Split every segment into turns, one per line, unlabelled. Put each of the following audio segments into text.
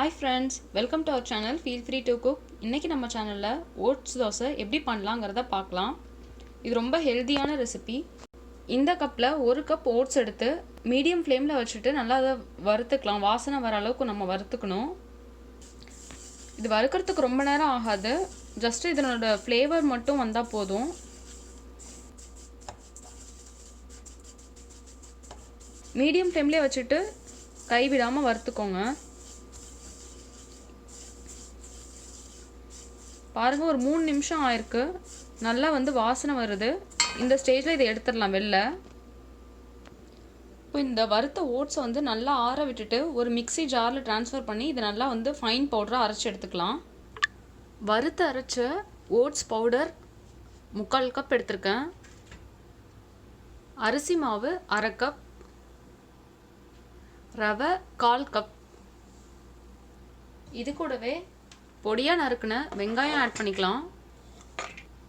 Hi friends, welcome to our channel. Feel free to cook. இன்னைக்கு நம்ம சேனல்ல oats dosa எப்படி பண்ணலாம்ங்கறத பார்க்கலாம். இது ரொம்ப ஹெல்தியான ரெசிபி. இந்த கப்ல 1 கப் ஓட்ஸ் எடுத்து மீடியம் ஃப்ளேம்ல வச்சிட்டு நல்லா அத வறுத்துக்கலாம். வாசனை வர அளவுக்கு நம்ம வறுத்துக்கணும். இது வறுக்கிறதுக்கு ரொம்ப நேரம் ஆகாது. ஜஸ்ட் இதனோட ஃப்ளேவர் மட்டும் வந்தா போதும். மீடியம் ஃப்ளேம்லயே வச்சிட்டு கை விடாம வறுத்துக்கோங்க. பாருங்க ஒரு 3 நிமிஷம் ஆயிருக்கு. நல்லா வாசனை வருது. இந்த ஸ்டேஜ்ல இதை எடுத்துடலாம் வெளில. இப்போ இந்த வறுத்த ஓட்ஸ் நல்லா ஆற விட்டுட்டு ஒரு மிக்ஸி ஜார்ல ட்ரான்ஸ்ஃபர் பண்ணி இதை நல்லா ஃபைன் பவுடரா அரைச்சு எடுத்துக்கலாம். வறுத்து அரைச்ச ஓட்ஸ் பவுடர் 3/4 கப் எடுத்திருக்கேன். அரிசி மாவு 1/2 கப், ரவை 1/4 கப். இது கூடவே பொடியாக நறுக்குன வெங்காயம் ஆட் பண்ணிக்கலாம்.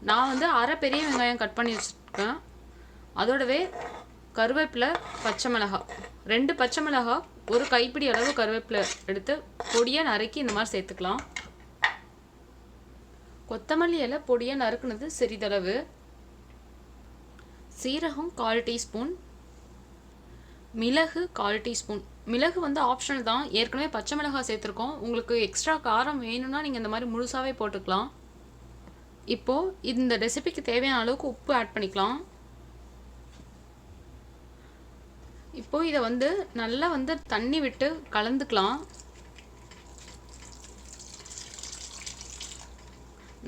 நான் அரை பெரிய வெங்காயம் கட் பண்ணி வச்சுருக்கேன். அதோடவே கருவேப்பிலை, பச்சை மிளகாய், 2 பச்சை மிளகாய், ஒரு கைப்பிடி அளவு கருவேப்பிலை எடுத்து பொடியாக நறுக்கி இந்த மாதிரி சேர்த்துக்கலாம். கொத்தமல்லி இலை பொடியாக நறுக்குனது சிறிதளவு, சீரகம் 1/4 டீஸ்பூன், மிளகு 1/4 டீஸ்பூன். மிளகு ஆப்ஷனல் தான். ஏற்கனவே பச்சை மிளகாய் சேர்த்துருக்கோம். உங்களுக்கு எக்ஸ்ட்ரா காரம் வேணும்னா நீங்கள் இந்த மாதிரி முழுசாகவே போட்டுக்கலாம். இப்போது இந்த ரெசிபிக்கு தேவையான அளவுக்கு உப்பு ஆட் பண்ணிக்கலாம். இப்போது இதை நல்லா தண்ணி விட்டு கலந்துக்கலாம்.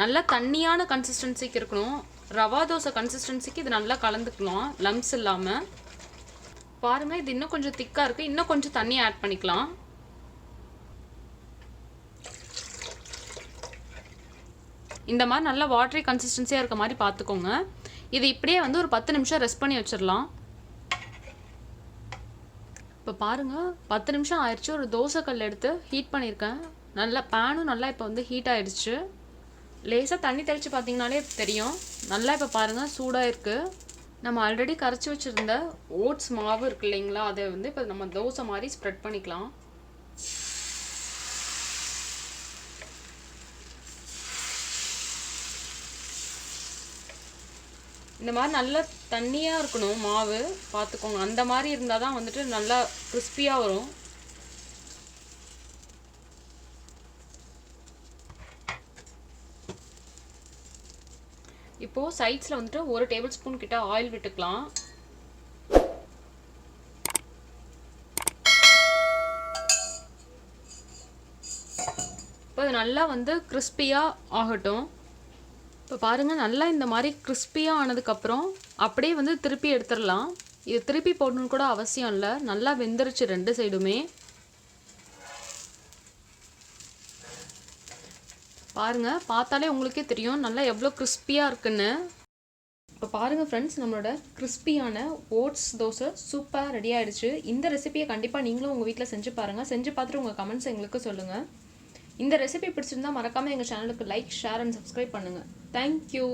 நல்லா தண்ணியான கன்சிஸ்டன்சிக்கு இருக்கணும். ரவா தோசை கன்சிஸ்டன்சிக்கு இது நல்லா கலந்துக்கலாம் லம்ஸ் இல்லாமல். பாருங்க இது இன்னும் கொஞ்சம் திக்கா இருக்கு. இன்னும் கொஞ்சம் தண்ணி ஆட் பண்ணிக்கலாம். இந்த மாதிரி நல்லா வாட்டரி கன்சிஸ்டன்சியா இருக்க மாதிரி பார்த்துக்கோங்க. இது இப்படியே ஒரு 10 நிமிஷம் ரெஸ்ட் பண்ணி வச்சிடலாம். இப்போ பாருங்க 10 நிமிஷம் ஆயிடுச்சு. ஒரு தோசை கல் எடுத்து ஹீட் பண்ணியிருக்கேன். நல்லா பேனும் நல்லா இப்போ ஹீட் ஆயிடுச்சு. லேசாக தண்ணி தெளித்து பார்த்தீங்கனாலே தெரியும். நல்லா இப்போ பாருங்கள் சூடாக இருக்குது. நம்ம ஆல்ரெடி கரைச்சி வச்சுருந்த ஓட்ஸ் மாவு இருக்கு இல்லைங்களா, அதை இப்போ நம்ம தோசை மாதிரி ஸ்ப்ரெட் பண்ணிக்கலாம். இந்த மாதிரி நல்லா தண்ணியாக இருக்கணும் மாவு, பார்த்துக்கோங்க. அந்த மாதிரி இருந்தால் தான் நல்லா கிறிஸ்பியாக வரும். இப்போது சைட்ஸில் 1 டேபிள் ஸ்பூன் கிட்ட ஆயில் விட்டுக்கலாம். இப்போ இது நல்லா கிறிஸ்பியாக ஆகட்டும். இப்போ பாருங்கள் நல்லா இந்த மாதிரி கிறிஸ்பியாக ஆனதுக்கப்புறம் அப்படியே திருப்பி எடுத்துடலாம். இது திருப்பி போடணுன்னு கூட அவசியம் இல்லை. நல்லா வெந்துருச்சு 2 சைடுமே. பாருங்க பார்த்தாலே உங்களுக்கே தெரியும் நல்லா எவ்வளோ கிறிஸ்பியாக இருக்குன்னு. இப்போ பாருங்கள் ஃப்ரெண்ட்ஸ், நம்மளோட கிறிஸ்பியான ஓட்ஸ் தோசை சூப்பராக ரெடி ஆகிடுச்சு. இந்த ரெசிபியை கண்டிப்பாக நீங்களும் உங்கள் வீட்டில் செஞ்சு பாருங்கள். செஞ்சு பார்த்துட்டு உங்கள் கமெண்ட்ஸ் எங்களுக்கு சொல்லுங்கள். இந்த ரெசிபி பிடிச்சிருந்தா மறக்காமல் எங்கள் சேனலுக்கு லைக், ஷேர் அண்ட் சப்ஸ்கிரைப் பண்ணுங்கள். தேங்க்யூ.